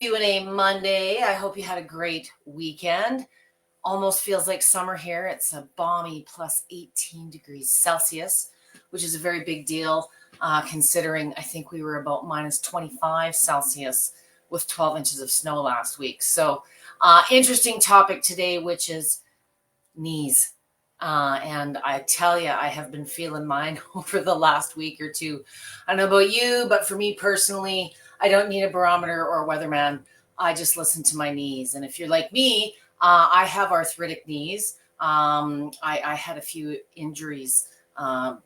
Q&A Monday. I hope you had a great weekend. Almost feels like summer here. It's a balmy plus 18 degrees Celsius, which is a very big deal considering I think we were about minus 25 Celsius with 12 inches of snow last week. So interesting topic today, which is knees. And I tell you, I have been feeling mine over the last week or two. I don't know about you, but for me personally, I don't need a barometer or a weatherman. I just listen to my knees. And if you're like me, I have arthritic knees. I had a few injuries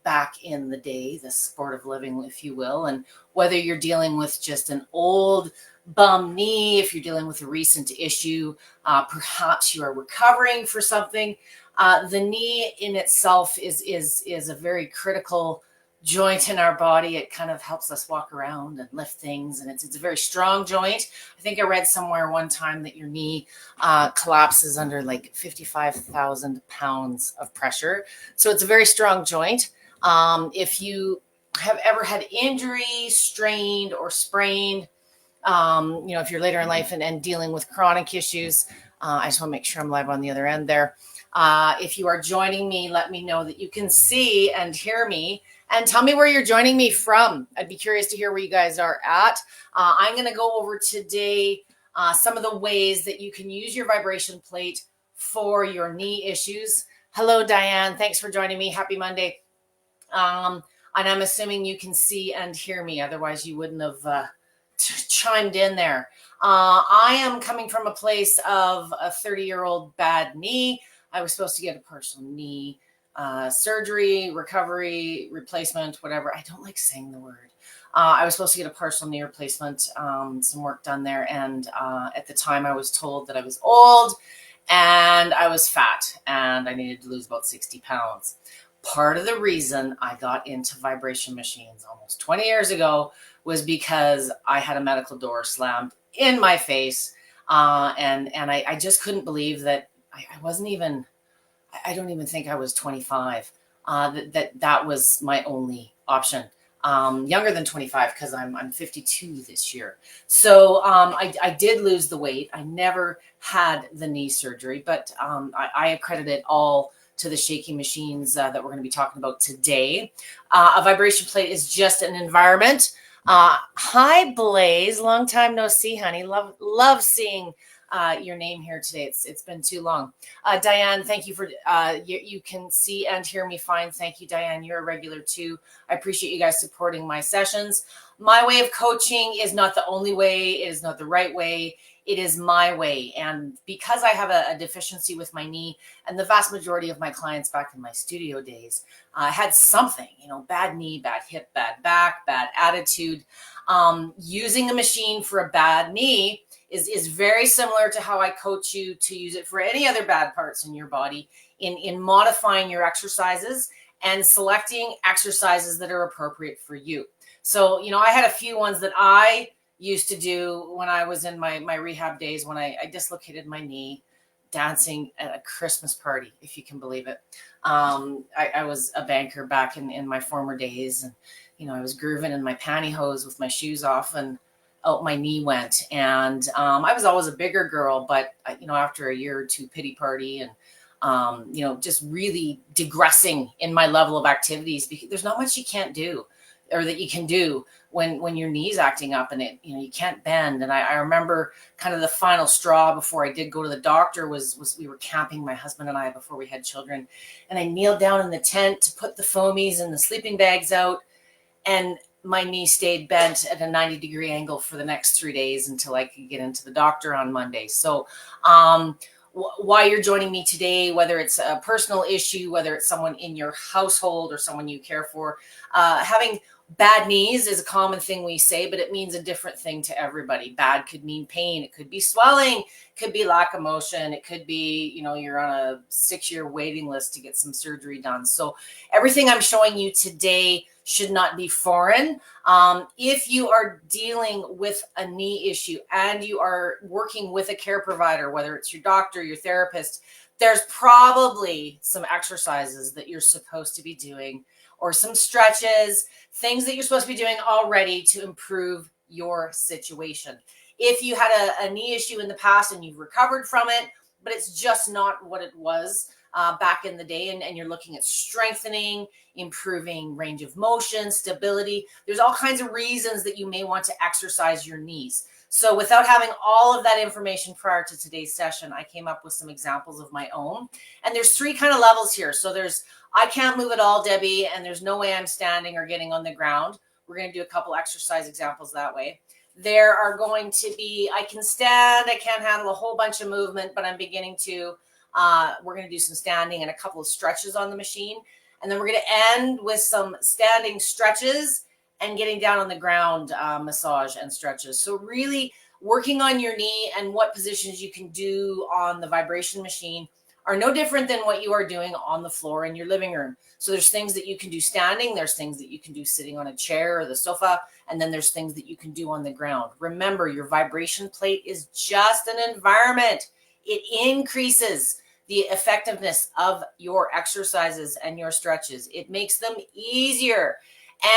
back in the day, the sport of living, if you will. And whether you're dealing with just an old bum knee, if you're dealing with a recent issue, perhaps you are recovering for something. The knee in itself is a very critical joint in our body. It kind of helps us walk around and lift things, and it's a very strong joint. I think I read somewhere one time that your knee collapses under like 55,000 pounds of pressure. So it's a very strong joint. If you have ever had injury, strained, or sprained, if you're later in life and dealing with chronic issues, I just want to make sure I'm live on the other end there. If you are joining me, let me know that you can see and hear me, and tell me where you're joining me from. I'd be curious to hear where you guys are at. I'm going to go over today some of the ways that you can use your vibration plate for your knee issues. Hello, Diane. Thanks for joining me. Happy Monday. And I'm assuming you can see and hear me. Otherwise, you wouldn't have chimed in there. I am coming from a place of a 30-year-old bad knee. I was supposed to get a partial knee surgery, recovery, replacement, whatever. I don't like saying the word. I was supposed to get a partial knee replacement, some work done there. And at the time, I was told that I was old and I was fat and I needed to lose about 60 pounds. Part of the reason I got into vibration machines almost 20 years ago was because I had a medical door slammed in my face. And I just couldn't believe that I wasn't even, I don't even think I was 25, that was my only option. Younger than 25 because I'm 52 this year. So I did lose the weight. I never had the knee surgery, but I accredit it all to the shaking machines that we're going to be talking about today. A vibration plate is just an environment. Hi, Blaze. Long time no see, honey. Love seeing your name here today. It's been too long. Diane, thank you for you can see and hear me fine. Thank you, Diane. You're a regular too. I appreciate you guys supporting my sessions. My way of coaching is not the only way. It is not the right way. It is my way. And because I have a deficiency with my knee, and the vast majority of my clients back in my studio days had something, bad knee, bad hip, bad back, bad attitude. Using a machine for a bad knee is very similar to how I coach you to use it for any other bad parts in your body in modifying your exercises and selecting exercises that are appropriate for you. So, I had a few ones that I used to do when I was in my rehab days when I dislocated my knee dancing at a Christmas party, if you can believe it. I was a banker back in my former days, and I was grooving in my pantyhose with my shoes off, and out my knee went. And I was always a bigger girl, but after a year or two pity party and just really digressing in my level of activities, because there's not much you can't do or that you can do when your knee's acting up and you can't bend. And I remember kind of the final straw before I did go to the doctor was we were camping, my husband and I, before we had children. And I kneeled down in the tent to put the foamies and the sleeping bags out. And my knee stayed bent at a 90-degree angle for the next 3 days until I could get into the doctor on Monday. So why you're joining me today, whether it's a personal issue, whether it's someone in your household or someone you care for, having bad knees is a common thing we say, but it means a different thing to everybody. Bad could mean pain. It could be swelling. It could be lack of motion. It could be, you're on a 6-year waiting list to get some surgery done. So everything I'm showing you today should not be foreign. If you are dealing with a knee issue and you are working with a care provider, whether it's your doctor, your therapist, there's probably some exercises that you're supposed to be doing or some stretches, things that you're supposed to be doing already to improve your situation. if you had a knee issue in the past and you've recovered from it, but it's just not what it was back in the day, and you're looking at strengthening, improving range of motion, stability. There's all kinds of reasons that you may want to exercise your knees. So without having all of that information prior to today's session, I came up with some examples of my own. And there's three kind of levels here. So there's, I can't move at all, Debbie, and there's no way I'm standing or getting on the ground. We're going to do a couple exercise examples that way. There are going to be, I can stand, I can't handle a whole bunch of movement, but I'm beginning to, we're going to do some standing and a couple of stretches on the machine. And then we're going to end with some standing stretches and getting down on the ground massage and stretches. So really working on your knee and what positions you can do on the vibration machine are no different than what you are doing on the floor in your living room. So there's things that you can do standing, there's things that you can do sitting on a chair or the sofa, and then there's things that you can do on the ground. Remember, your vibration plate is just an environment. It increases the effectiveness of your exercises and your stretches. It makes them easier,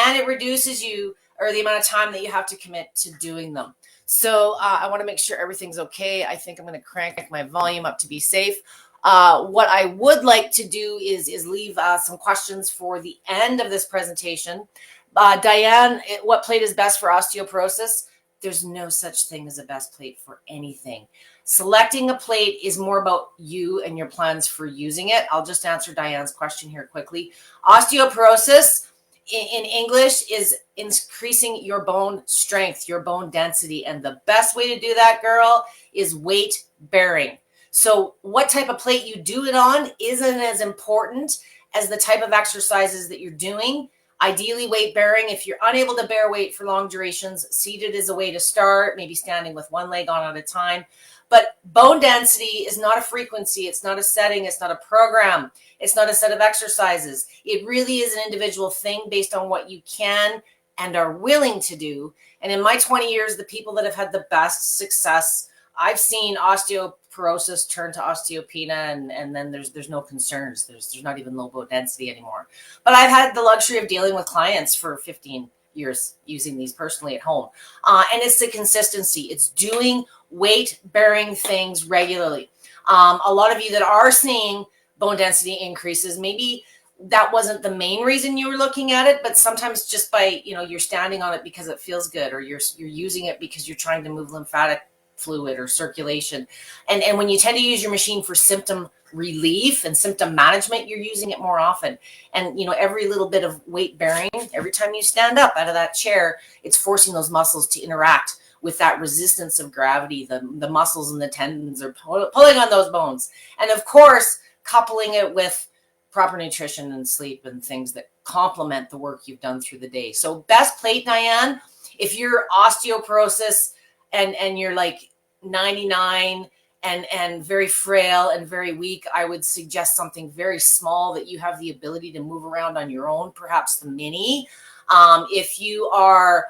and it reduces you or the amount of time that you have to commit to doing them. So I want to make sure everything's okay. I think I'm going to crank my volume up to be safe. What I would like to do is leave some questions for the end of this presentation. Diane, what plate is best for osteoporosis? There's no such thing as a best plate for anything. Selecting a plate is more about you and your plans for using it. I'll just answer Diane's question here quickly. Osteoporosis in English is increasing your bone strength, your bone density. And the best way to do that, girl, is weight bearing. So what type of plate you do it on isn't as important as the type of exercises that you're doing. Ideally, weight bearing. If you're unable to bear weight for long durations, seated is a way to start, maybe standing with one leg on at a time. But bone density is not a frequency. It's not a setting. It's not a program. It's not a set of exercises. It really is an individual thing based on what you can and are willing to do. And in my 20 years, the people that have had the best success, I've seen osteoporosis turn to osteopenia, and then there's no concerns. There's not even low bone density anymore. But I've had the luxury of dealing with clients for 15 years using these personally at home. And it's the consistency. It's doing weight-bearing things regularly. A lot of you that are seeing bone density increases, maybe that wasn't the main reason you were looking at it, but sometimes just by, you're standing on it because it feels good, or you're using it because you're trying to move lymphatic fluid or circulation. And when you tend to use your machine for symptom relief and symptom management, you're using it more often. And every little bit of weight bearing, every time you stand up out of that chair, it's forcing those muscles to interact with that resistance of gravity. The muscles and the tendons are pulling on those bones. And of course, coupling it with proper nutrition and sleep and things that complement the work you've done through the day. So best plate, Diane, if you're osteoporosis and you're like 99 and very frail and very weak, I would suggest something very small that you have the ability to move around on your own, perhaps the Mini. If you are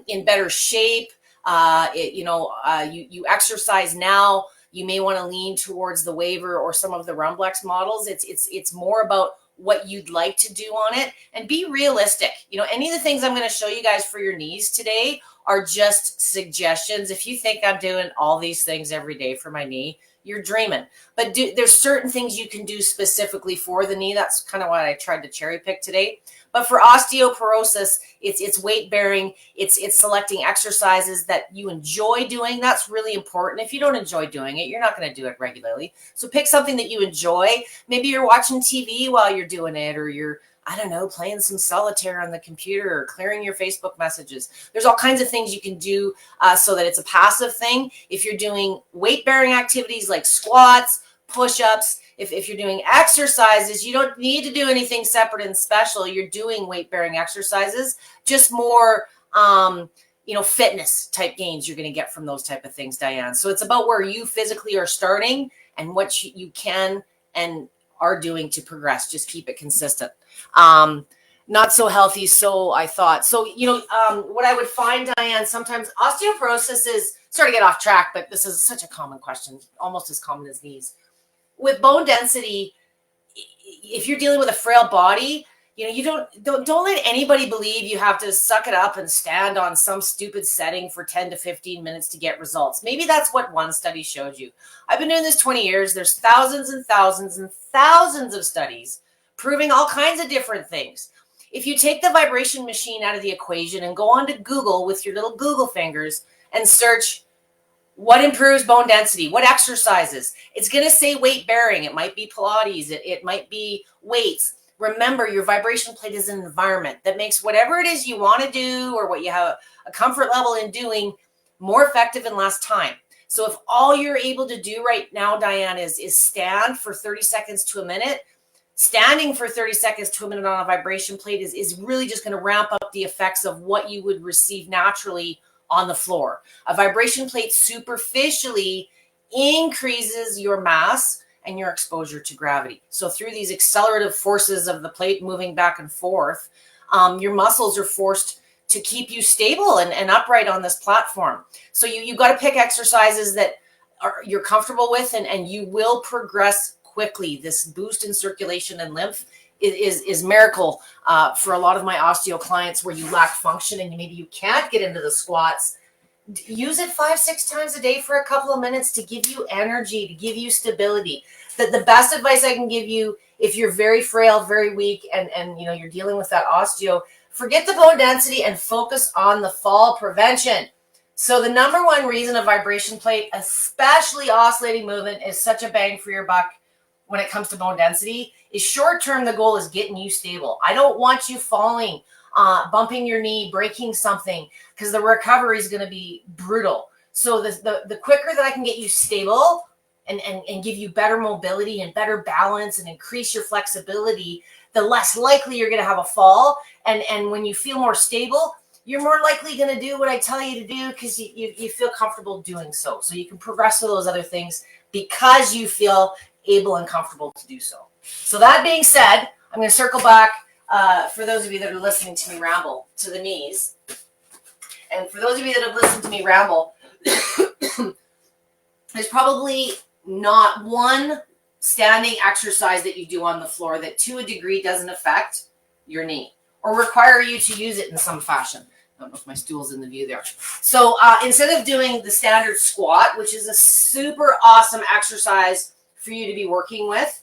in better shape, you exercise now, you may want to lean towards the Waver or some of the Rumblex models. It's more about what you'd like to do on it, and be realistic. Any of the things I'm going to show you guys for your knees today are just suggestions. If you think I'm doing all these things every day for my knee, you're dreaming. But there's certain things you can do specifically for the knee. That's kind of what I tried to cherry pick today. But for osteoporosis, it's weight bearing. It's selecting exercises that you enjoy doing. That's really important. If you don't enjoy doing it, you're not going to do it regularly. So pick something that you enjoy. Maybe you're watching TV while you're doing it, or you're, playing some solitaire on the computer, or clearing your Facebook messages. There's all kinds of things you can do so that it's a passive thing. If you're doing weight-bearing activities like squats, push-ups, if you're doing exercises, you don't need to do anything separate and special. You're doing weight-bearing exercises, just more, fitness type gains you're going to get from those type of things, Diane. So it's about where you physically are starting and what you can and are doing to progress. Just keep it consistent. Not so healthy, so I thought. So, what I would find, Diane, sometimes osteoporosis is, sorry to get off track, but this is such a common question, almost as common as knees. With bone density, if you're dealing with a frail body, You don't let anybody believe you have to suck it up and stand on some stupid setting for 10 to 15 minutes to get results. Maybe that's what one study showed you. I've been doing this 20 years. There's thousands and thousands and thousands of studies proving all kinds of different things. If you take the vibration machine out of the equation and go onto Google with your little Google fingers and search what improves bone density, what exercises, it's going to say weight bearing. It might be Pilates. It might be weights. Remember, your vibration plate is an environment that makes whatever it is you want to do or what you have a comfort level in doing more effective in less time. So if all you're able to do right now, Diane, is stand for 30 seconds to a minute, standing for 30 seconds to a minute on a vibration plate is really just going to ramp up the effects of what you would receive naturally on the floor. A vibration plate superficially increases your mass and your exposure to gravity. So through these accelerative forces of the plate moving back and forth, your muscles are forced to keep you stable and upright on this platform. So you've got to pick exercises that you're comfortable with, and you will progress quickly. This boost in circulation and lymph is miracle for a lot of my osteo clients where you lack function and maybe you can't get into the squats. Use it 5-6 times a day for a couple of minutes to give you energy, to give you stability. The best advice I can give you, if you're very frail, very weak, and you're dealing with that osteo, forget the bone density and focus on the fall prevention. So the number one reason a vibration plate, especially oscillating movement, is such a bang for your buck when it comes to bone density is short term. The goal is getting you stable. I don't want you falling, bumping your knee, breaking something, because the recovery is going to be brutal. So the quicker that I can get you stable and give you better mobility and better balance and increase your flexibility, the less likely you're going to have a fall. And when you feel more stable, you're more likely going to do what I tell you to do because you feel comfortable doing so. So you can progress to those other things because you feel able and comfortable to do so. So that being said, I'm going to circle back for those of you that are listening to me ramble to the knees. And for those of you that have listened to me ramble, there's probably not one standing exercise that you do on the floor that to a degree doesn't affect your knee or require you to use it in some fashion. I don't know if my stool's in the view there. So instead of doing the standard squat, which is a super awesome exercise for you to be working with,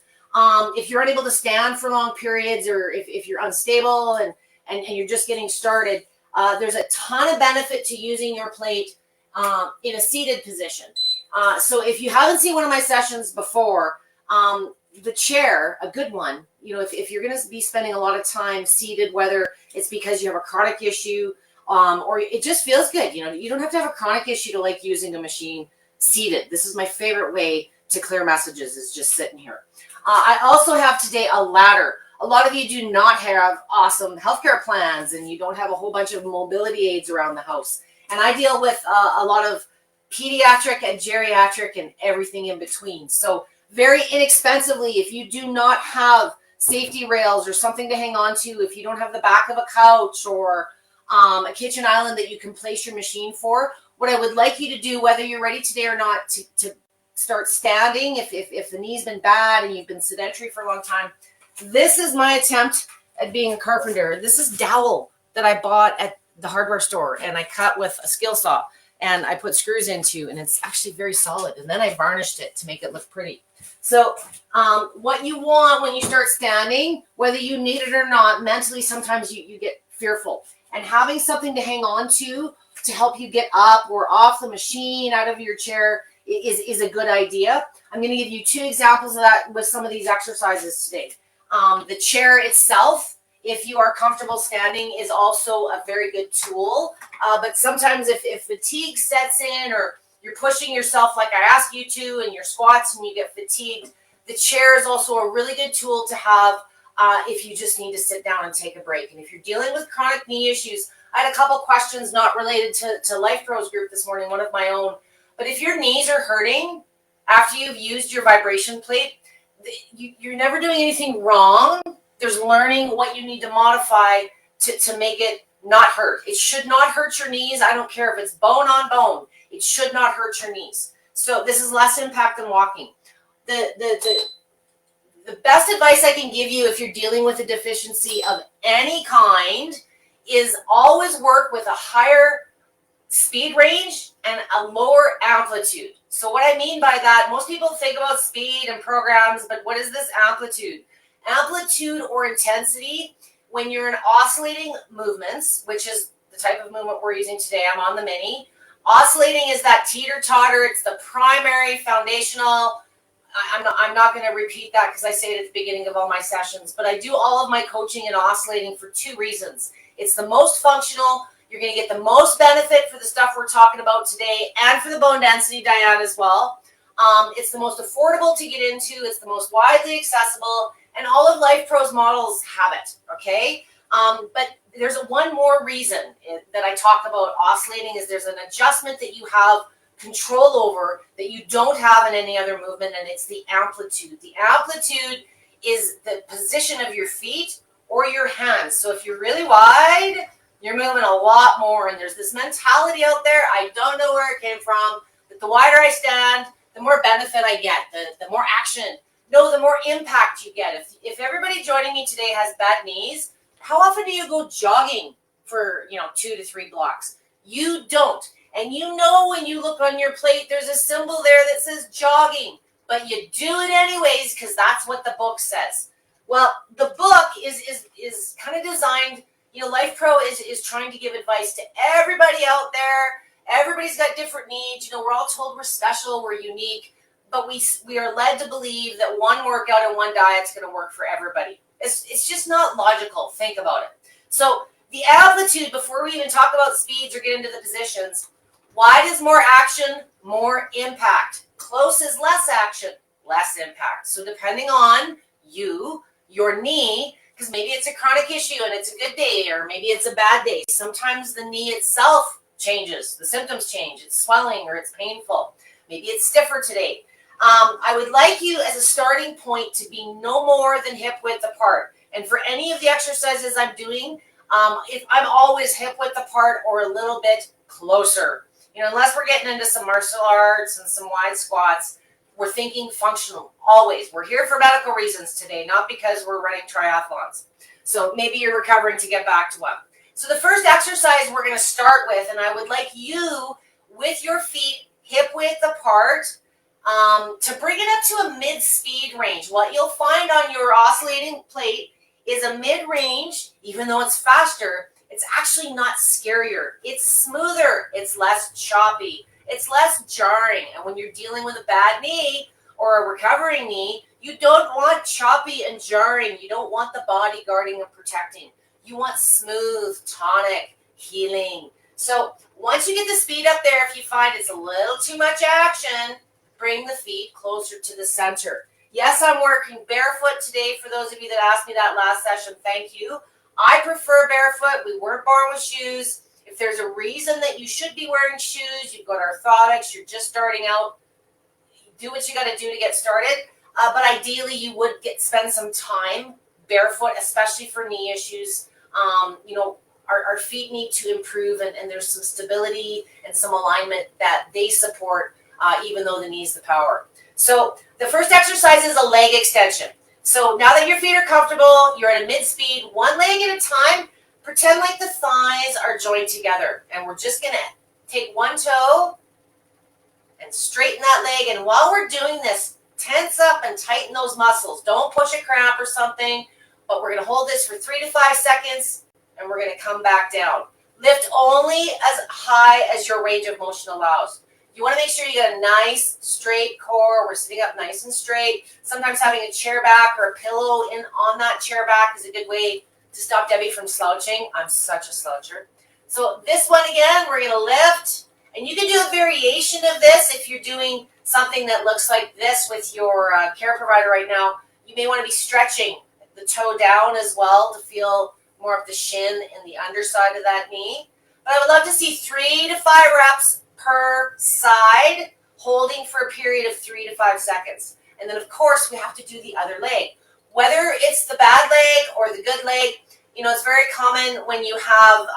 if you're unable to stand for long periods or if you're unstable and you're just getting started, there's a ton of benefit to using your plate in a seated position. So if you haven't seen one of my sessions before, the chair, a good one, if you're going to be spending a lot of time seated, whether it's because you have a chronic issue or it just feels good, you don't have to have a chronic issue to like using a machine seated. This is my favorite way to clear messages, is just sitting here. I also have today a ladder. A lot of you do not have awesome healthcare plans and you don't have a whole bunch of mobility aids around the house. And I deal with a lot of pediatric and geriatric and everything in between. So very inexpensively, if you do not have safety rails or something to hang on to, if you don't have the back of a couch or a kitchen island that you can place your machine for, what I would like you to do, whether you're ready today or not, to start standing, if the knee's been bad and you've been sedentary for a long time, this is my attempt at being a carpenter. This is dowel that I bought at the hardware store and I cut with a skill saw and I put screws into, and it's actually very solid. And then I varnished it to make it look pretty. So what you want when you start standing, whether you need it or not, mentally sometimes you get fearful. And having something to hang on to help you get up or off the machine, out of your chair, is a good idea. I'm going to give you 2 examples of that with some of these exercises today. The chair itself, if you are comfortable standing, is also a very good tool. But sometimes if fatigue sets in or you're pushing yourself like I ask you to in your squats and you get fatigued, the chair is also a really good tool to have if you just need to sit down and take a break. And if you're dealing with chronic knee issues, I had a couple questions not related to Life Pros group this morning, one of my own. But if your knees are hurting after you've used your vibration plate, you're never doing anything wrong. There's learning what you need to modify to make it not hurt. It should not hurt your knees. I don't care if it's bone on bone. It should not hurt your knees. So this is less impact than walking. The the best advice I can give you if you're dealing with a deficiency of any kind is always work with a higher speed range and a lower amplitude. So what I mean by that, most people think about speed and programs, but what is this amplitude? Amplitude or intensity, when you're in oscillating movements, which is the type of movement we're using today, I'm on the Mini. Oscillating is that teeter-totter. It's the primary foundational. I'm not going to repeat that because I say it at the beginning of all my sessions, but I do all of my coaching in oscillating for two reasons. It's the most functional. You're going to get the most benefit for the stuff we're talking about today and for the bone density, Diane, as well. It's the most affordable to get into. It's the most widely accessible, and all of LifePro's models have it, okay? But there's one more reason that I talk about oscillating is there's an adjustment that you have control over that you don't have in any other movement, and it's the amplitude. The amplitude is the position of your feet or your hands. So if you're really wide, you're moving a lot more, and there's this mentality out there, I don't know where it came from, that the wider I stand, the more benefit I get, the more action. No, the more impact you get. If everybody joining me today has bad knees, how often do you go jogging for 2 to 3 blocks? You don't. And you know when you look on your plate, there's a symbol there that says jogging, but you do it anyways because that's what the book says. Well, the book is kind of designed, LifePro is trying to give advice to everybody out there. Everybody's got different needs. We're all told we're special, we're unique, but we are led to believe that one workout and one diet's going to work for everybody. It's just not logical. Think about it. So the amplitude, before we even talk about speeds or get into the positions, wide is more action, more impact. Close is less action, less impact. So depending on your knee, because maybe it's a chronic issue and it's a good day, or maybe it's a bad day. Sometimes the knee itself changes. The symptoms change. It's swelling or it's painful. Maybe it's stiffer today. I would like you as a starting point to be no more than hip width apart. And for any of the exercises I'm doing, if I'm always hip width apart or a little bit closer, unless we're getting into some martial arts and some wide squats, we're thinking functional always. We're here for medical reasons today, not because we're running triathlons. So maybe you're recovering to get back to one. So the first exercise we're going to start with, and I would like you with your feet hip width apart to bring it up to a mid-speed range. What you'll find on your oscillating plate is a mid-range, even though it's faster, it's actually not scarier. It's smoother. It's less choppy. It's less jarring. And when you're dealing with a bad knee or a recovering knee, you don't want choppy and jarring. You don't want the body guarding and protecting. You want smooth, tonic, healing. So once you get the speed up there, if you find it's a little too much action, bring the feet closer to the center. Yes, I'm working barefoot today. For those of you that asked me that last session, thank you. I prefer barefoot. We weren't born with shoes. If there's a reason that you should be wearing shoes, you've got orthotics, you're just starting out, do what you got to do to get started. But ideally, you would spend some time barefoot, especially for knee issues. Our feet need to improve, and there's some stability and some alignment that they support, even though the knee's the power. So the first exercise is a leg extension. So now that your feet are comfortable, you're at a mid-speed, one leg at a time, pretend like the thighs are joined together. And we're just going to take one toe and straighten that leg. And while we're doing this, tense up and tighten those muscles. Don't push a cramp or something, but we're going to hold this for 3 to 5 seconds, and we're going to come back down. Lift only as high as your range of motion allows. You want to make sure you get a nice straight core. We're sitting up nice and straight. Sometimes having a chair back or a pillow on that chair back is a good way to stop Debbie from slouching. I'm such a sloucher. So this one again, we're going to lift. And you can do a variation of this if you're doing something that looks like this with your care provider right now. You may want to be stretching the toe down as well to feel more of the shin and the underside of that knee. But I would love to see 3 to 5 reps per side, holding for a period of 3 to 5 seconds. And then, of course, we have to do the other leg. Whether it's the bad leg or the good leg, it's very common when you have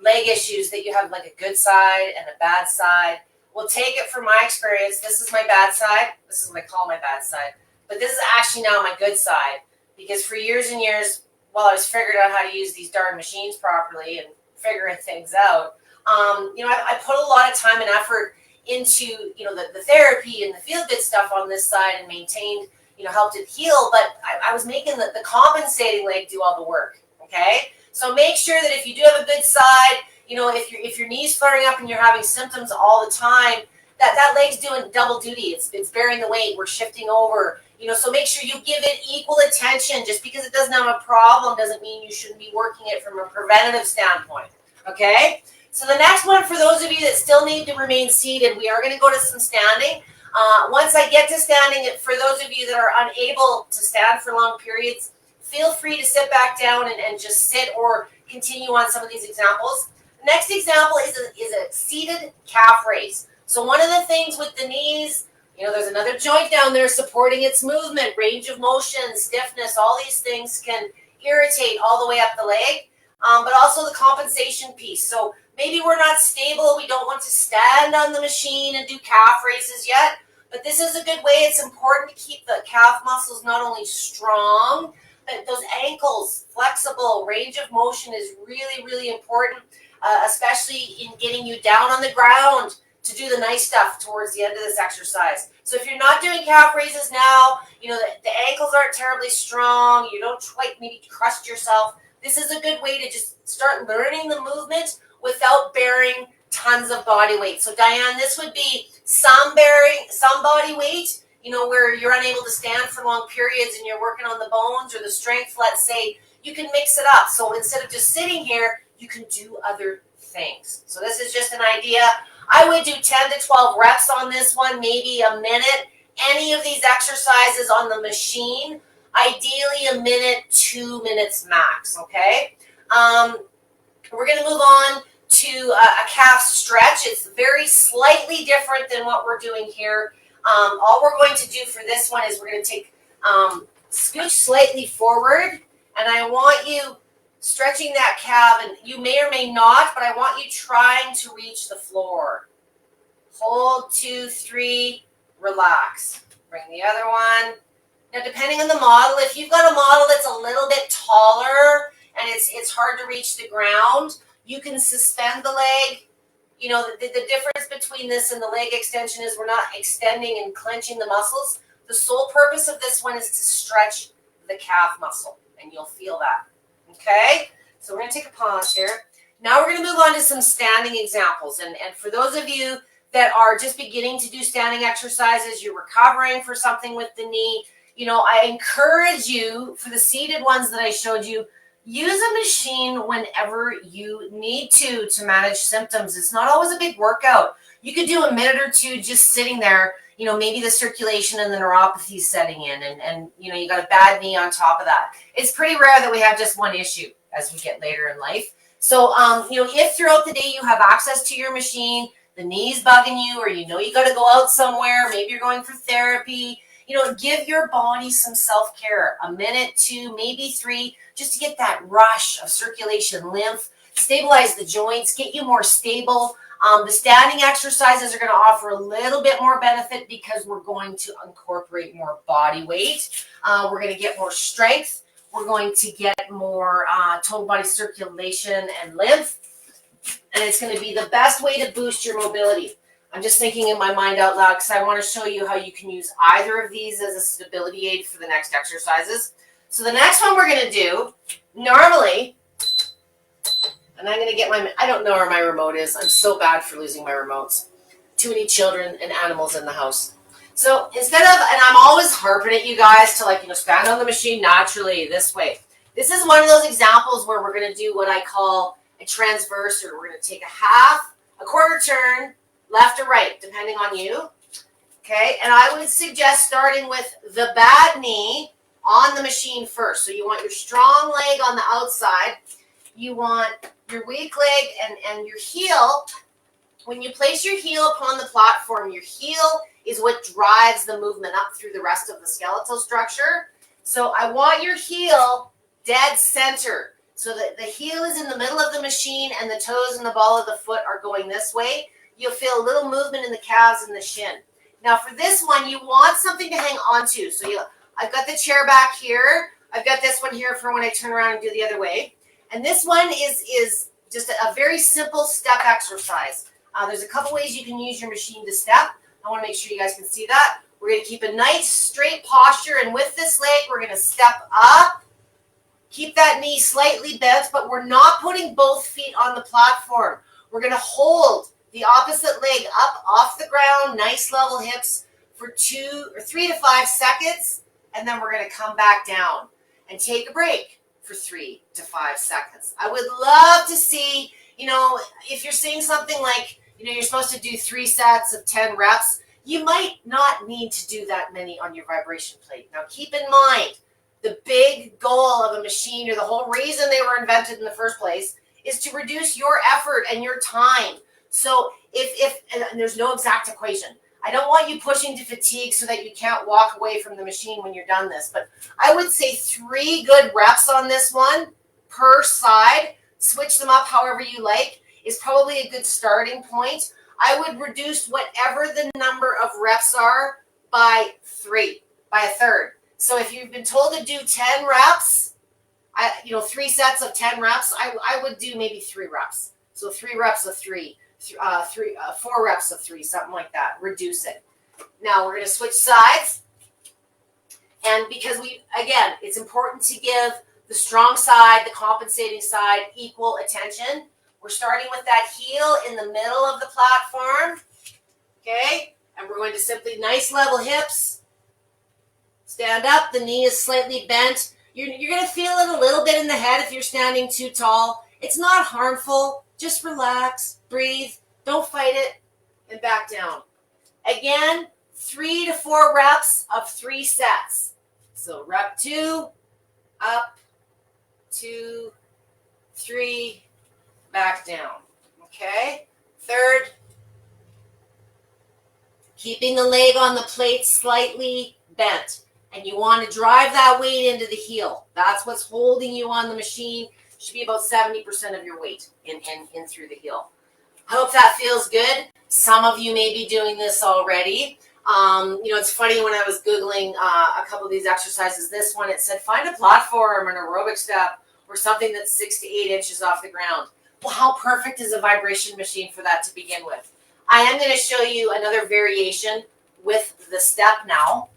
leg issues that you have like a good side and a bad side. We'll take it from my experience. This is my bad side. This is what I call my bad side. But this is actually now my good side, because for years and years, while I was figuring out how to use these darn machines properly and figuring things out, I put a lot of time and effort into, the therapy and the feel good stuff on this side, and maintained, helped it heal. But I was making the compensating leg do all the work. Okay. So make sure that if you do have a good side, if your knee's flaring up and you're having symptoms all the time, that leg's doing double duty. It's bearing the weight. We're shifting over. So make sure you give it equal attention. Just because it doesn't have a problem doesn't mean you shouldn't be working it from a preventative standpoint. Okay? So the next one, for those of you that still need to remain seated, we are going to go to some standing. Once I get to standing, for those of you that are unable to stand for long periods, feel free to sit back down and just sit or continue on some of these examples. The next example is a seated calf raise. So one of the things with the knees, there's another joint down there supporting its movement, range of motion, stiffness, all these things can irritate all the way up the leg, but also the compensation piece. So maybe we're not stable. We don't want to stand on the machine and do calf raises yet, but this is a good way. It's important to keep the calf muscles not only strong, but those ankles flexible. Range of motion is really, really important, especially in getting you down on the ground to do the nice stuff towards the end of this exercise. So if you're not doing calf raises now, the ankles aren't terribly strong, you don't quite maybe trust yourself, this is a good way to just start learning the movement without bearing tons of body weight. So Diane, this would be some body weight, where you're unable to stand for long periods and you're working on the bones or the strength, let's say. You can mix it up. So instead of just sitting here, you can do other things. So this is just an idea. I would do 10 to 12 reps on this one, maybe a minute. Any of these exercises on the machine, ideally a minute, 2 minutes max, okay? We're going to move on to a calf stretch. It's very slightly different than what we're doing here. All we're going to do for this one is we're going to take, scooch slightly forward, and I want you stretching that calf, and you may or may not, but I want you trying to reach the floor. Hold, 2, 3, relax. Bring the other one. Now, depending on the model, if you've got a model that's a little bit taller and it's hard to reach the ground, you can suspend the leg. The difference between this and the leg extension is we're not extending and clenching the muscles. The sole purpose of this one is to stretch the calf muscle, and you'll feel that. Okay, so we're going to take a pause here. Now we're going to move on to some standing examples. And for those of you that are just beginning to do standing exercises, you're recovering for something with the knee, I encourage you, for the seated ones that I showed you, use a machine whenever you need to manage symptoms. It's not always a big workout. You could do a minute or two just sitting there, maybe the circulation and the neuropathy setting in, and you got a bad knee on top of that. It's pretty rare that we have just one issue as we get later in life. So, if throughout the day you have access to your machine, the knee's bugging you, or you got to go out somewhere, maybe you're going for therapy, give your body some self-care, a minute, 2, maybe 3, just to get that rush of circulation, lymph, stabilize the joints, get you more stable. The standing exercises are going to offer a little bit more benefit because we're going to incorporate more body weight. We're going to get more strength. We're going to get more total body circulation and lymph. And it's going to be the best way to boost your mobility. I'm just thinking in my mind out loud because I want to show you how you can use either of these as a stability aid for the next exercises. So the next one we're going to do, normally, and I'm going to get I don't know where my remote is. I'm so bad for losing my remotes. Too many children and animals in the house. So instead of, and I'm always harping at you guys to stand on the machine naturally this way. This is one of those examples where we're going to do what I call a transverse, or we're going to take a quarter turn, left or right, depending on you. Okay, and I would suggest starting with the bad knee on the machine first. So you want your strong leg on the outside. You want your weak leg and your heel. When you place your heel upon the platform, your heel is what drives the movement up through the rest of the skeletal structure. So I want your heel dead center, so that the heel is in the middle of the machine and the toes and the ball of the foot are going this way. You'll feel a little movement in the calves and the shin. Now for this one, you want something to hang on to. So I've got the chair back here. I've got this one here for when I turn around and do the other way. And this one is just a very simple step exercise. There's a couple ways you can use your machine to step. I want to make sure you guys can see that. We're going to keep a nice straight posture, and with this leg, we're going to step up. Keep that knee slightly bent, but we're not putting both feet on the platform. We're going to hold the opposite leg up off the ground, nice level hips for 3 to 5 seconds, and then we're going to come back down and take a break for 3 to 5 seconds. I would love to see, if you're seeing something like, you're supposed to do 3 sets of 10 reps, you might not need to do that many on your vibration plate. Now, keep in mind, the big goal of a machine, or the whole reason they were invented in the first place, is to reduce your effort and your time. So and there's no exact equation. I don't want you pushing to fatigue so that you can't walk away from the machine when you're done this. But I would say 3 good reps on this one per side. Switch them up however you like is probably a good starting point. I would reduce whatever the number of reps are by 3, by a third. So if you've been told to do 10 reps, 3 sets of 10 reps, I would do maybe 3 reps. So 3 reps of 3, 4 reps of 3, something like that. Reduce it. Now we're going to switch sides. And because it's important to give the strong side, the compensating side, equal attention. We're starting with that heel in the middle of the platform. Okay? And we're going to simply nice level hips. Stand up. The knee is slightly bent. You're going to feel it a little bit in the head if you're standing too tall. It's not harmful. Just relax, breathe, don't fight it, and back down. Again, 3 to 4 reps of 3 sets. So rep 2, up, 2, 3, back down. Okay? Third, keeping the leg on the plate slightly bent. And you want to drive that weight into the heel. That's what's holding you on the machine. Should be about 70% of your weight in through the heel. Hope that feels good. Some of you may be doing this already. It's funny, when I was Googling a couple of these exercises, this one, it said find a platform, an aerobic step, or something that's 6 to 8 inches off the ground. Well, how perfect is a vibration machine for that to begin with? I am going to show you another variation with the step now.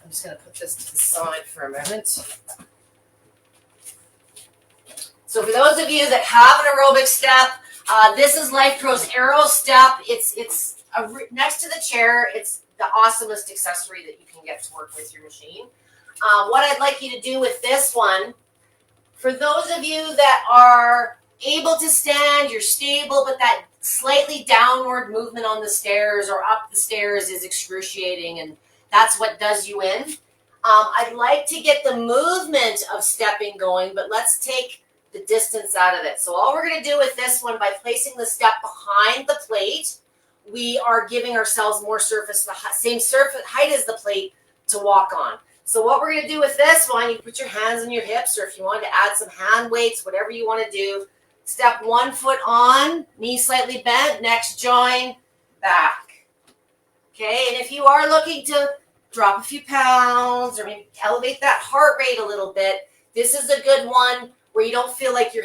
I'm just going to put this to the side for a moment. So for those of you that have an aerobic step, this is LifePro's Aero Step. It's next to the chair. It's the awesomest accessory that you can get to work with your machine. What I'd like you to do with this one, for those of you that are able to stand, you're stable, but that slightly downward movement on the stairs or up the stairs is excruciating, and that's what does you in. I'd like to get the movement of stepping going, but let's take the distance out of it. So all we're going to do with this one, by placing the step behind the plate, we are giving ourselves more surface, the same surface height as the plate to walk on. So what we're going to do with this one, you put your hands on your hips, or if you want to add some hand weights, whatever you want to do. Step 1 foot on, knee slightly bent, next join, back. Okay, and if you are looking to drop a few pounds or maybe elevate that heart rate a little bit, this is a good one where you don't feel like you're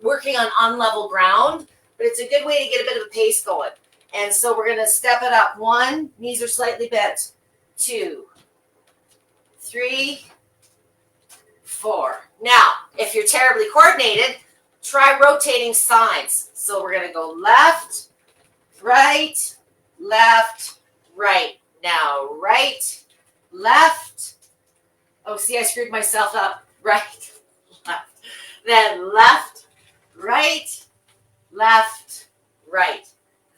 working on unlevel ground, but it's a good way to get a bit of a pace going. And so we're going to step it up. 1, knees are slightly bent. 2, 3, 4. Now, if you're terribly coordinated, try rotating sides. So we're going to go left, right, left, right. Now, right, left. Oh, see, I screwed myself up. Right, left. Then left, right, left, right.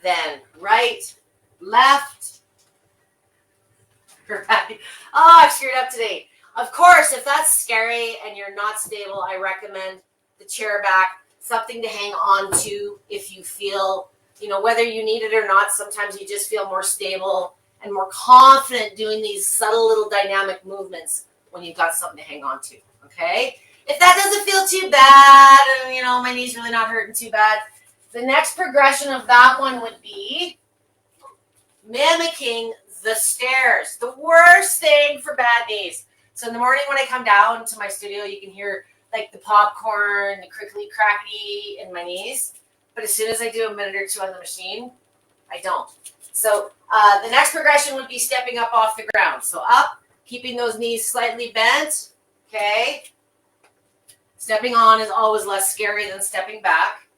Then right, left, right. Oh, I screwed up today. Of course, if that's scary and you're not stable, I recommend the chair back, something to hang on to if you feel, whether you need it or not. Sometimes you just feel more stable and more confident doing these subtle little dynamic movements when you've got something to hang on to, okay? If that doesn't feel too bad, and, my knee's really not hurting too bad, the next progression of that one would be mimicking the stairs. The worst thing for bad knees. So in the morning when I come down to my studio, you can hear like the popcorn, the crickly crackety in my knees. But as soon as I do a minute or two on the machine, I don't. So the next progression would be stepping up off the ground. So up, keeping those knees slightly bent. Okay. Stepping on is always less scary than stepping back.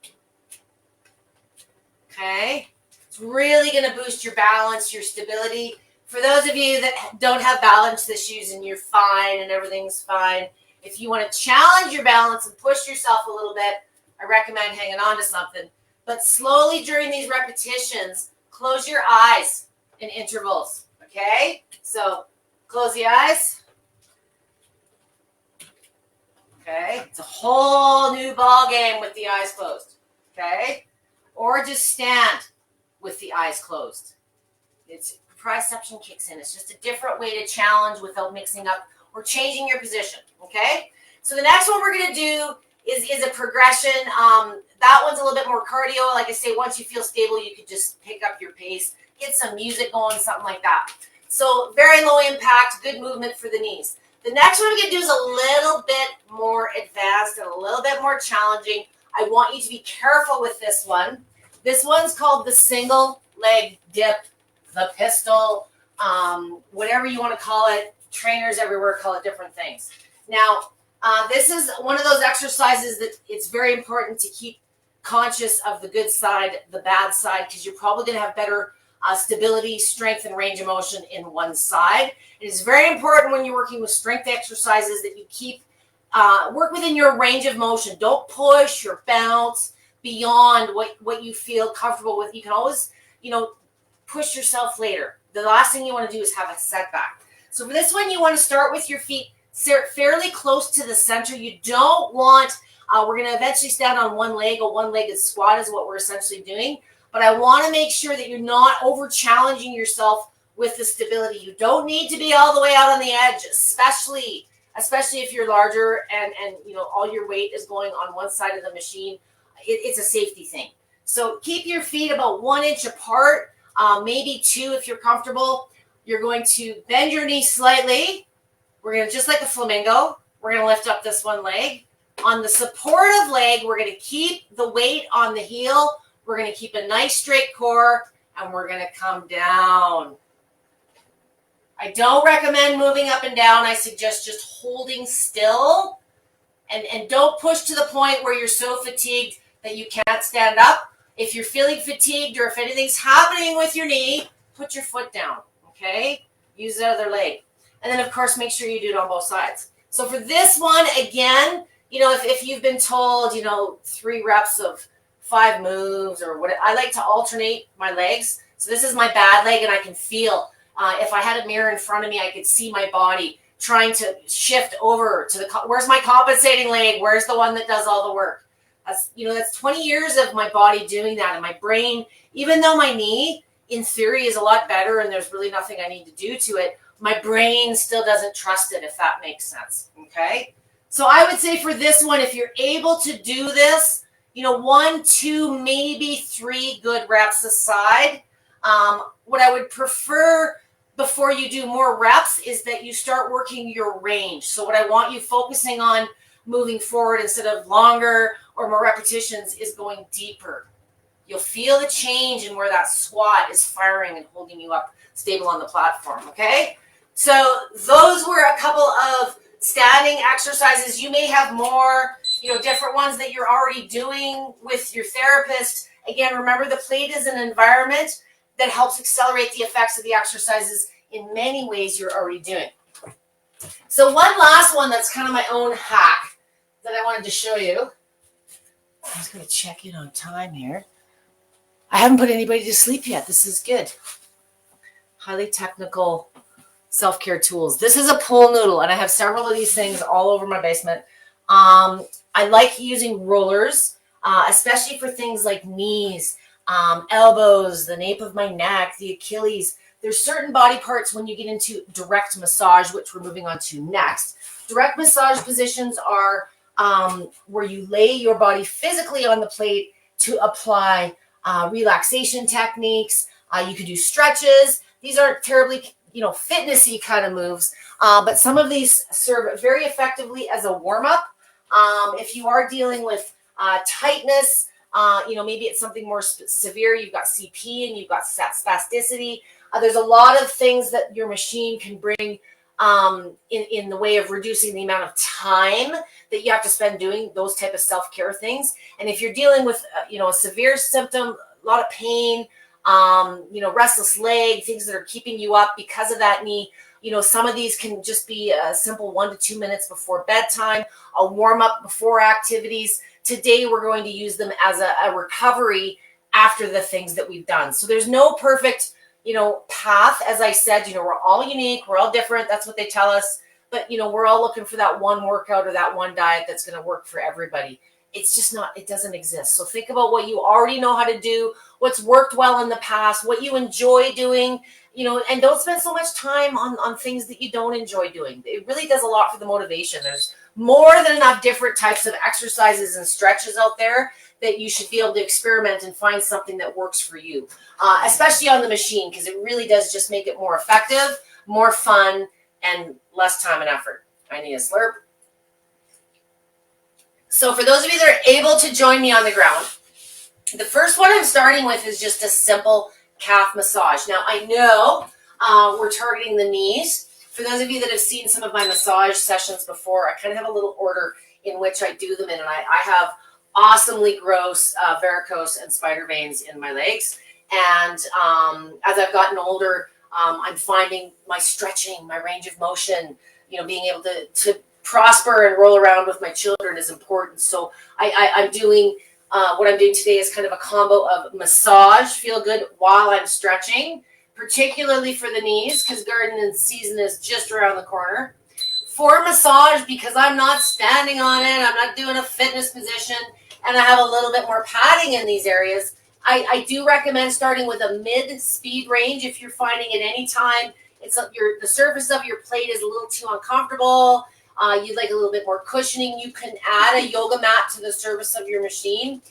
Okay. It's really going to boost your balance, your stability. For those of you that don't have balance issues and you're fine and everything's fine, if you want to challenge your balance and push yourself a little bit, I recommend hanging on to something. But slowly during these repetitions, close your eyes in intervals. Okay? So close the eyes. Okay? It's a whole new ball game with the eyes closed. Okay? Or just stand with the eyes closed. It's proprioception kicks in. It's just a different way to challenge without mixing up or changing your position. Okay? So the next one we're going to do is a progression. That one's a little bit more cardio. Like I say, once you feel stable, you could just pick up your pace, get some music going, something like that. So very low impact, good movement for the knees. The next one we're going to do is a little bit more advanced and a little bit more challenging. I want you to be careful with this one. This one's called the single leg dip, the pistol, whatever you want to call it. Trainers everywhere call it different things. Now, this is one of those exercises that it's very important to keep conscious of the good side, the bad side, because you're probably going to have better stability, strength, and range of motion in one side. It is very important when you're working with strength exercises that you keep work within your range of motion. Don't push or bounce beyond what you feel comfortable with. You can always, push yourself later. The last thing you want to do is have a setback. So for this one, you want to start with your feet fairly close to the center. You don't want, we're going to eventually stand on one leg. A one-legged squat is what we're essentially doing. But I want to make sure that you're not over-challenging yourself with the stability. You don't need to be all the way out on the edge, especially if you're larger and all your weight is going on one side of the machine. It's a safety thing. So keep your feet about 1 inch apart, maybe 2 if you're comfortable. You're going to bend your knee slightly. We're going to, just like a flamingo, we're going to lift up this one leg. On the supportive leg, we're going to keep the weight on the heel. We're going to keep a nice straight core, and we're going to come down. I don't recommend moving up and down. I suggest just holding still, and don't push to the point where you're so fatigued that you can't stand up. If you're feeling fatigued or if anything's happening with your knee, put your foot down, okay? Use the other leg. And then, of course, make sure you do it on both sides. So for this one, again, if you've been told, 3 reps of 5 moves or what, I like to alternate my legs. So this is my bad leg, and I can feel, if I had a mirror in front of me, I could see my body trying to shift over to where's my compensating leg? Where's the one that does all the work? That's 20 years of my body doing that, and my brain, even though my knee in theory is a lot better and there's really nothing I need to do to it, my brain still doesn't trust it, if that makes sense. Okay. So I would say for this one, if you're able to do this, 1, 2, maybe 3 good reps aside. What I would prefer before you do more reps is that you start working your range. So what I want you focusing on moving forward instead of longer or more repetitions is going deeper. You'll feel the change in where that squat is firing and holding you up stable on the platform, okay? So those were a couple of standing exercises. You may have more, different ones that you're already doing with your therapist. Again, remember the plate is an environment that helps accelerate the effects of the exercises in many ways you're already doing. So one last one that's kind of my own hack that I wanted to show you. I was going to check in on time here. I haven't put anybody to sleep yet. This is good. Highly technical self-care tools. This is a pool noodle, and I have several of these things all over my basement. I like using rollers, especially for things like knees, elbows, the nape of my neck, the Achilles. There's certain body parts when you get into direct massage, which we're moving on to next. Direct massage positions are where you lay your body physically on the plate to apply relaxation techniques, You can do stretches. These aren't terribly, fitnessy kind of moves, but some of these serve very effectively as a warm-up. If you are dealing with tightness, maybe it's something more severe. You've got CP and you've got spasticity. There's a lot of things that your machine can bring in the way of reducing the amount of time that you have to spend doing those type of self-care things. And if you're dealing with, a severe symptom, a lot of pain, restless leg, things that are keeping you up because of that knee, some of these can just be a simple 1 to 2 minutes before bedtime, a warm up before activities. Today, we're going to use them as a recovery after the things that we've done. So there's no perfect, path. As I said, we're all unique. We're all different. That's what they tell us. But, we're all looking for that one workout or that one diet that's going to work for everybody. It's just not, it doesn't exist. So think about what you already know how to do, what's worked well in the past, what you enjoy doing, and don't spend so much time on things that you don't enjoy doing. It really does a lot for the motivation. There's more than enough different types of exercises and stretches out there that you should be able to experiment and find something that works for you, especially on the machine, because it really does just make it more effective, more fun, and less time and effort. I need a slurp. So for those of you that are able to join me on the ground, the first one I'm starting with is just a simple calf massage. Now, I know we're targeting the knees. For those of you that have seen some of my massage sessions before, I kind of have a little order in which I do them in, and I have awesomely gross varicose and spider veins in my legs. And as I've gotten older, I'm finding my stretching, my range of motion, being able to prosper and roll around with my children is important. So I'm doing what I'm doing today is kind of a combo of massage, feel good while I'm stretching, particularly for the knees because gardening season is just around the corner. For massage, because I'm not standing on it, I'm not doing a fitness position, and I have a little bit more padding in these areas, I do recommend starting with a mid-speed range if you're finding at any time the surface of your plate is a little too uncomfortable. You'd like a little bit more cushioning. You can add a yoga mat to the surface of your machine.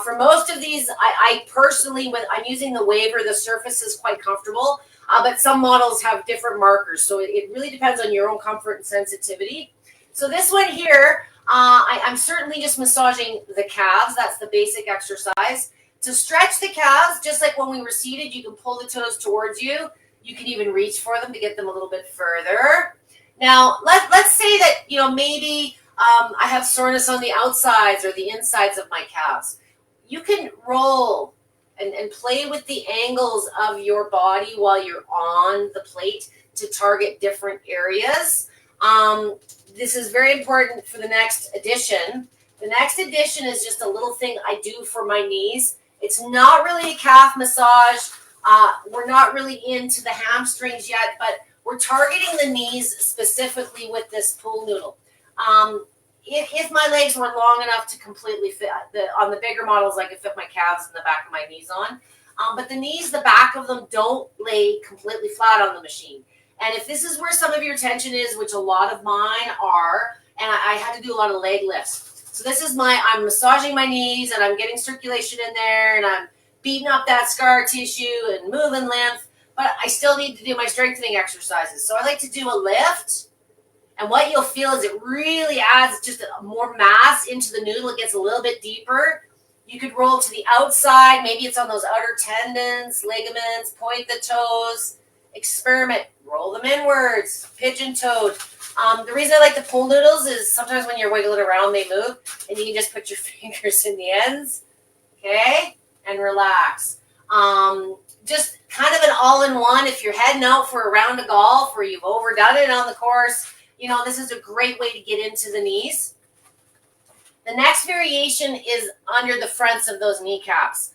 For most of these, I personally, when I'm using the Waver, the surface is quite comfortable, but some models have different markers. So it really depends on your own comfort and sensitivity. So this one here, I'm certainly just massaging the calves. That's the basic exercise. To stretch the calves, just like when we were seated, you can pull the toes towards you. You can even reach for them to get them a little bit further. Now, let's say that, maybe I have soreness on the outsides or the insides of my calves. You can roll and play with the angles of your body while you're on the plate to target different areas. This is very important for the next edition. The next edition is just a little thing I do for my knees. It's not really a calf massage. We're not really into the hamstrings yet, but we're targeting the knees specifically with this pool noodle. If my legs were long enough to completely fit, on the bigger models, I could fit my calves and the back of my knees on. But the knees, the back of them don't lay completely flat on the machine. And if this is where some of your tension is, which a lot of mine are, and I had to do a lot of leg lifts. So this is I'm massaging my knees and I'm getting circulation in there and I'm beating up that scar tissue and moving lymph, but I still need to do my strengthening exercises. So I like to do a lift, and what you'll feel is it really adds just more mass into the noodle. It gets a little bit deeper. You could roll to the outside. Maybe it's on those outer tendons, ligaments, point the toes, experiment, roll them inwards, pigeon-toed. The reason I like the pool noodles is sometimes when you're wiggling around, they move, and you can just put your fingers in the ends, okay, and relax. Just kind of an all-in-one. If you're heading out for a round of golf or you've overdone it on the course, this is a great way to get into the knees. The next variation is under the fronts of those kneecaps.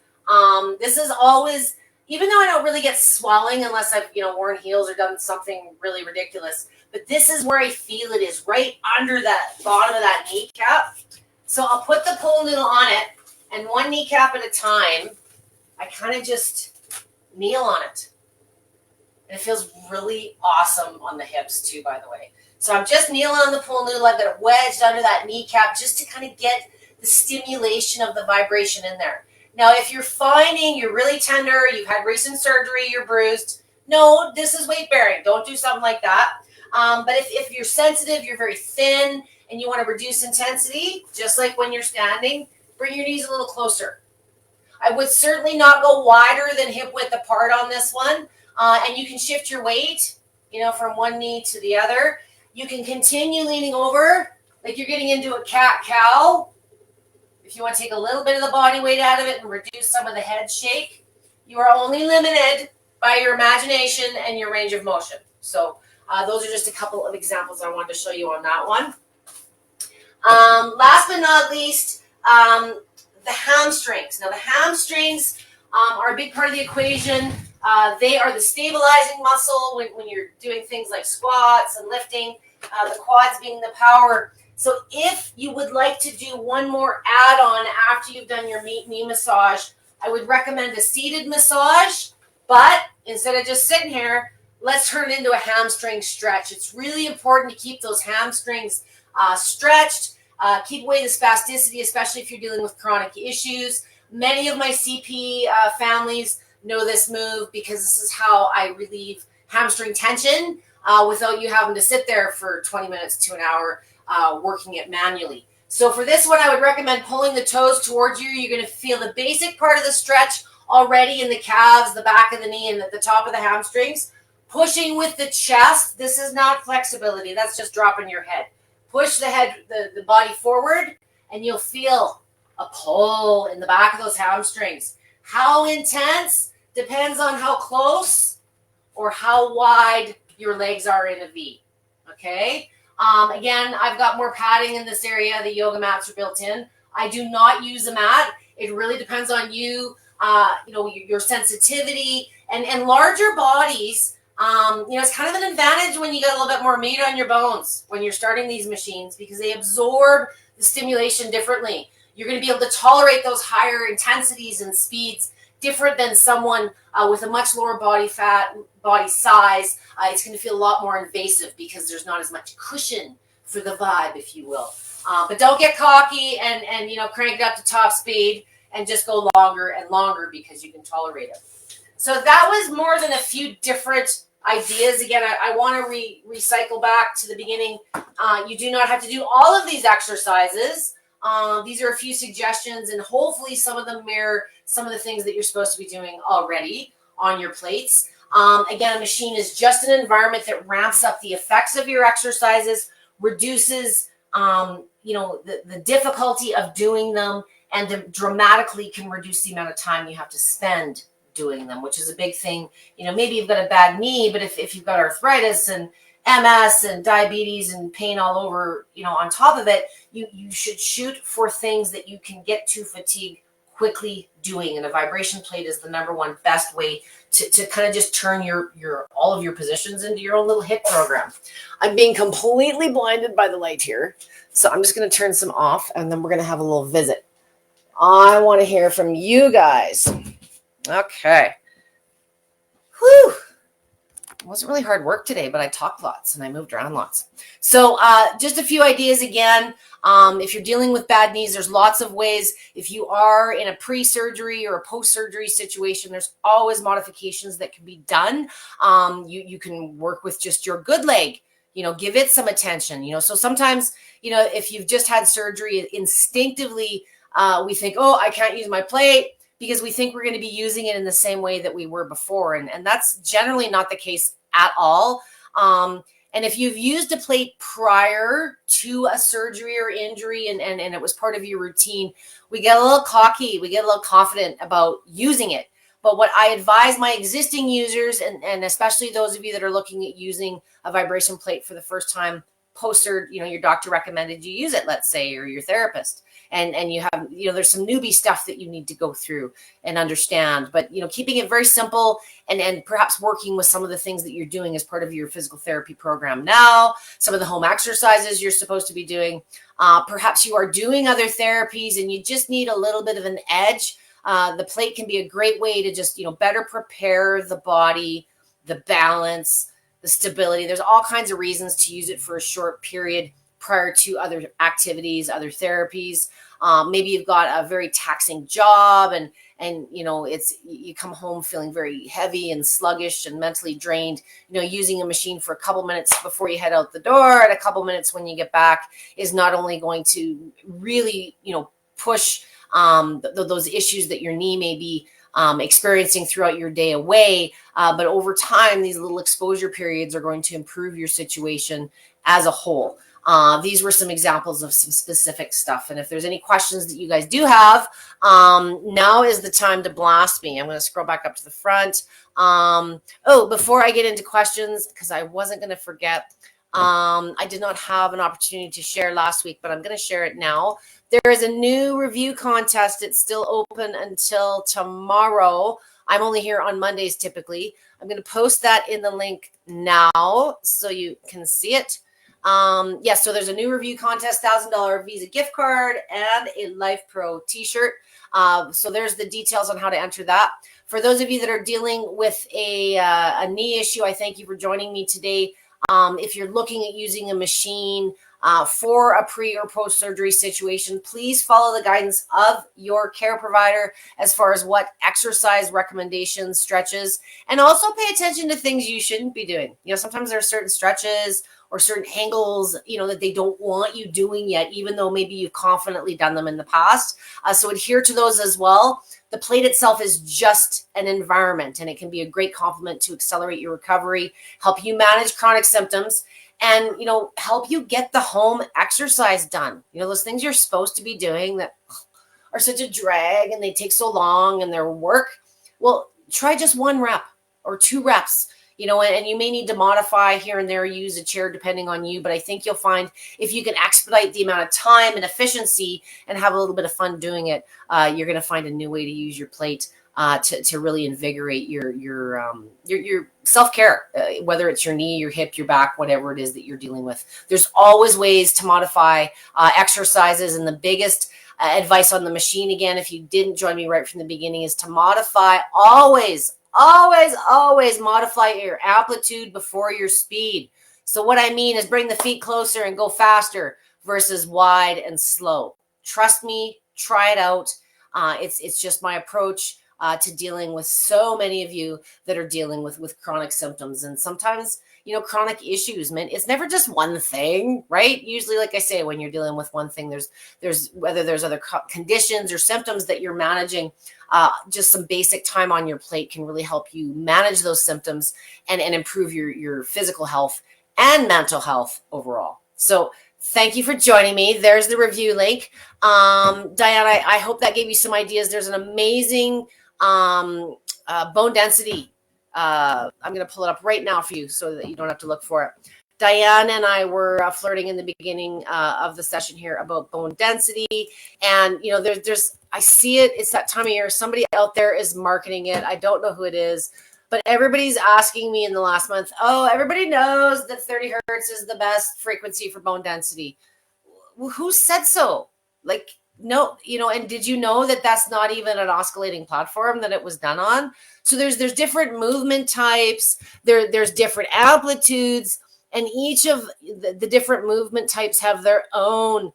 This is always, even though I don't really get swelling unless I've, worn heels or done something really ridiculous, but this is where I feel it is, right under that bottom of that kneecap. So I'll put the pool noodle on it, and one kneecap at a time, I kind of just kneel on it. And it feels really awesome on the hips too, by the way. So I'm just kneeling on the pool noodle. I've got it wedged under that kneecap just to kind of get the stimulation of the vibration in there. Now, if you're finding you're really tender, you've had recent surgery, you're bruised, no, this is weight bearing. Don't do something like that. But if you're sensitive, you're very thin, and you want to reduce intensity, just like when you're standing, bring your knees a little closer. I would certainly not go wider than hip width apart on this one. And you can shift your weight, from one knee to the other. You can continue leaning over like you're getting into a cat-cow. If you want to take a little bit of the body weight out of it and reduce some of the head shake, you are only limited by your imagination and your range of motion. So those are just a couple of examples I wanted to show you on that one. Last but not least, the hamstrings. Now, the hamstrings are a big part of the equation. They are the stabilizing muscle when you're doing things like squats and lifting, the quads being the power. So if you would like to do one more add-on after you've done your knee massage, I would recommend a seated massage. But instead of just sitting here, let's turn it into a hamstring stretch. It's really important to keep those hamstrings stretched, keep away the spasticity, especially if you're dealing with chronic issues. Many of my CP families know this move because this is how I relieve hamstring tension without you having to sit there for 20 minutes to an hour working it manually. So for this one, I would recommend pulling the toes towards you. You're going to feel the basic part of the stretch already in the calves, the back of the knee, and at the top of the hamstrings. Pushing with the chest. This is not flexibility. That's just dropping your head. Push the head, the body forward, and you'll feel a pull in the back of those hamstrings. How intense depends on how close or how wide your legs are in a V. Okay? Again, I've got more padding in this area. The yoga mats are built in. I do not use a mat. It really depends on you, your sensitivity, and larger bodies. It's kind of an advantage when you get a little bit more meat on your bones when you're starting these machines because they absorb the stimulation differently. You're going to be able to tolerate those higher intensities and speeds different than someone with a much lower body fat, body size. It's going to feel a lot more invasive because there's not as much cushion for the vibe, if you will. But don't get cocky and crank it up to top speed and just go longer and longer because you can tolerate it. So that was more than a few different ideas. Again, I want to recycle back to the beginning. You do not have to do all of these exercises. These are a few suggestions, and hopefully some of them mirror some of the things that you're supposed to be doing already on your plates. Again, a machine is just an environment that ramps up the effects of your exercises, reduces the difficulty of doing them, and dramatically can reduce the amount of time you have to spend doing them, which is a big thing. Maybe you've got a bad knee, but if you've got arthritis and MS and diabetes and pain all over, on top of it, you should shoot for things that you can get to fatigue quickly doing. And a vibration plate is the number one best way to kind of just turn your all of your positions into your own little hit program. I'm being completely blinded by the light here, so I'm just going to turn some off, and then we're going to have a little visit. I want to hear from you guys. Okay. Whew. It wasn't really hard work today, but I talked lots and I moved around lots. So just a few ideas again. If you're dealing with bad knees, there's lots of ways. If you are in a pre-surgery or a post-surgery situation, there's always modifications that can be done. You can work with just your good leg, give it some attention, So sometimes, if you've just had surgery, instinctively we think, oh, I can't use my plate, because we think we're going to be using it in the same way that we were before. And that's generally not the case at all. And if you've used a plate prior to a surgery or injury and it was part of your routine, we get a little cocky, we get a little confident about using it. But what I advise my existing users, and especially those of you that are looking at using a vibration plate for the first time, post-surgery, your doctor recommended you use it, let's say, or your therapist. And you have, there's some newbie stuff that you need to go through and understand, but, keeping it very simple and perhaps working with some of the things that you're doing as part of your physical therapy program now, some of the home exercises you're supposed to be doing. Perhaps you are doing other therapies and you just need a little bit of an edge. The plate can be a great way to just, better prepare the body, the balance, the stability. There's all kinds of reasons to use it for a short period prior to other activities, other therapies. Maybe you've got a very taxing job, and you come home feeling very heavy and sluggish and mentally drained. Using a machine for a couple minutes before you head out the door and a couple minutes when you get back is not only going to really push those issues that your knee may be experiencing throughout your day away, but over time, these little exposure periods are going to improve your situation as a whole. These were some examples of some specific stuff. And if there's any questions that you guys do have, now is the time to blast me. I'm going to scroll back up to the front. Before I get into questions, because I wasn't going to forget, I did not have an opportunity to share last week, but I'm going to share it now. There is a new review contest. It's still open until tomorrow. I'm only here on Mondays typically. I'm going to post that in the link now so you can see it. So there's a new review contest, $1,000 Visa gift card and a Life Pro t-shirt. So there's the details on how to enter that. For those of you that are dealing with a knee issue, I thank you for joining me today. If you're looking at using a machine for a pre or post-surgery situation, please follow the guidance of your care provider as far as what exercise recommendations, stretches, and also pay attention to things you shouldn't be doing. Sometimes there are certain stretches or certain angles, that they don't want you doing yet, even though maybe you've confidently done them in the past. So adhere to those as well. The plate itself is just an environment, and it can be a great complement to accelerate your recovery, help you manage chronic symptoms, and, help you get the home exercise done. Those things you're supposed to be doing that are such a drag and they take so long and they're work. Well, try just 1 rep or 2 reps. And you may need to modify here and there, use a chair depending on you. But I think you'll find if you can expedite the amount of time and efficiency and have a little bit of fun doing it, you're going to find a new way to use your plate to really invigorate your self-care, whether it's your knee, your hip, your back, whatever it is that you're dealing with. There's always ways to modify exercises. And the biggest advice on the machine, again, if you didn't join me right from the beginning, is to modify always modify your amplitude before your speed. So what I mean is bring the feet closer and go faster versus wide and slow. Trust me, try it out. It's just my approach to dealing with so many of you that are dealing with chronic symptoms. And sometimes, chronic issues, man, it's never just one thing, right? Usually, like I say, when you're dealing with one thing, there's whether there's other conditions or symptoms that you're managing, just some basic time on your plate can really help you manage those symptoms and improve your physical health and mental health overall. So thank you for joining me. There's the review link. Diane, I hope that gave you some ideas. There's an amazing bone density. I'm going to pull it up right now for you so that you don't have to look for it. Diane and I were flirting in the beginning of the session here about bone density. And, I see it. It's that time of year. Somebody out there is marketing it. I don't know who it is, but everybody's asking me in the last month, everybody knows that 30 hertz is the best frequency for bone density. Who said so? No, and did you know that that's not even an oscillating platform that it was done on? So there's different movement types. There's different amplitudes, and each of the different movement types have their own,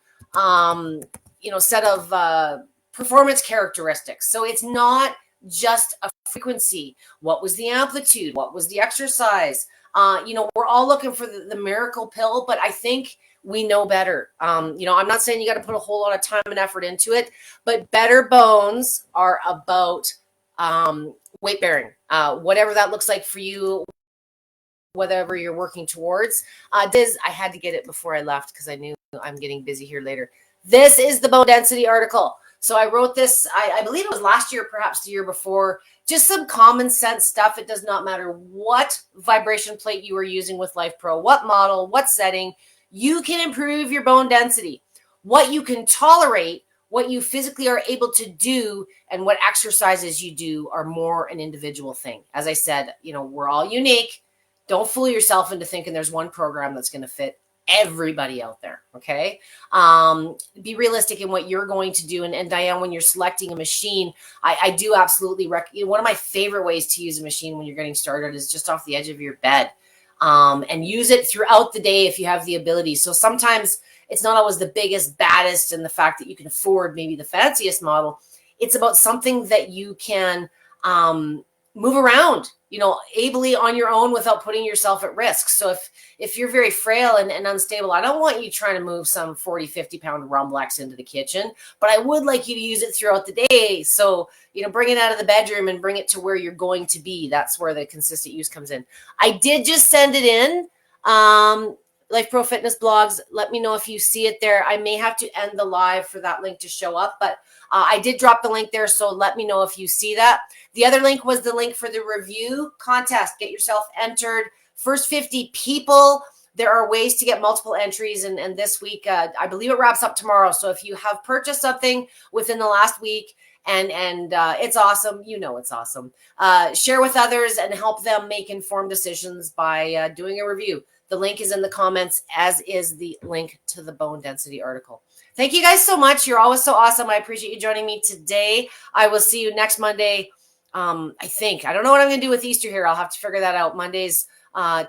set of performance characteristics. So it's not just a frequency. What was the amplitude? What was the exercise? We're all looking for the miracle pill, but I think we know better. I'm not saying you got to put a whole lot of time and effort into it, but better bones are about weight bearing, whatever that looks like for you, whatever you're working towards. I had to get it before I left because I knew I'm getting busy here later. This is the bone density article. So I wrote this, I believe it was last year, perhaps the year before, just some common sense stuff. It does not matter what vibration plate you are using with Life Pro, what model, what setting, you can improve your bone density. What you can tolerate, what you physically are able to do, and what exercises you do are more an individual thing. As I said, we're all unique. Don't fool yourself into thinking there's one program that's going to fit everybody out there. Okay. Be realistic in what you're going to do. And Diane, when you're selecting a machine, I do absolutely recommend. One of my favorite ways to use a machine when you're getting started is just off the edge of your bed, and use it throughout the day if you have the ability. So sometimes it's not always the biggest, baddest, and the fact that you can afford maybe the fanciest model. It's about something that you can move around, ably on your own without putting yourself at risk. So if you're very frail and unstable, I don't want you trying to move some 40, 50 pound Rumblex into the kitchen, but I would like you to use it throughout the day. So, bring it out of the bedroom and bring it to where you're going to be. That's where the consistent use comes in. I did just send it in. Life Pro Fitness Blogs. Let me know if you see it there. I may have to end the live for that link to show up, but I did drop the link there. So let me know if you see that. The other link was the link for the review contest. Get yourself entered. First 50 people. There are ways to get multiple entries. And this week, I believe it wraps up tomorrow. So if you have purchased something within the last week and it's awesome, it's awesome. Share with others and help them make informed decisions by doing a review. The link is in the comments, as is the link to the bone density article. Thank you guys so much. You're always so awesome. I appreciate you joining me today. I will see you next Monday. I think. I don't know what I'm going to do with Easter here. I'll have to figure that out. Mondays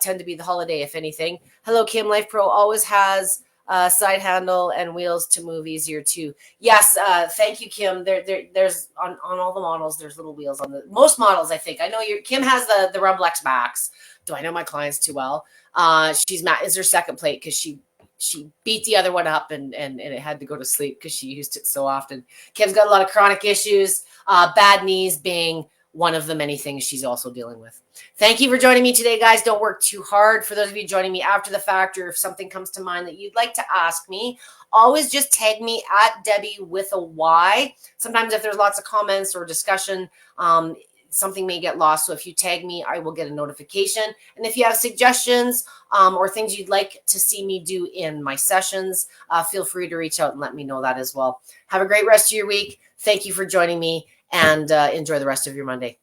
tend to be the holiday, if anything. Hello, Kim. Life Pro always has a side handle and wheels to move easier too. Yes. Thank you, Kim. There's on all the models, there's little wheels on most models, I think. I know Kim has the Rumblex Max. Do I know my clients too well? Is her second plate because she beat the other one up and it had to go to sleep because she used it so often. Kim's got a lot of chronic issues, bad knees being one of the many things she's also dealing with. Thank you for joining me today, guys. Don't work too hard. For those of you joining me after the fact, or if something comes to mind that you'd like to ask me, always just tag me at Debbie with a Y. Sometimes if there's lots of comments or discussion, something may get lost. So if you tag me, I will get a notification. And if you have suggestions or things you'd like to see me do in my sessions, feel free to reach out and let me know that as well. Have a great rest of your week. Thank you for joining me, and enjoy the rest of your Monday.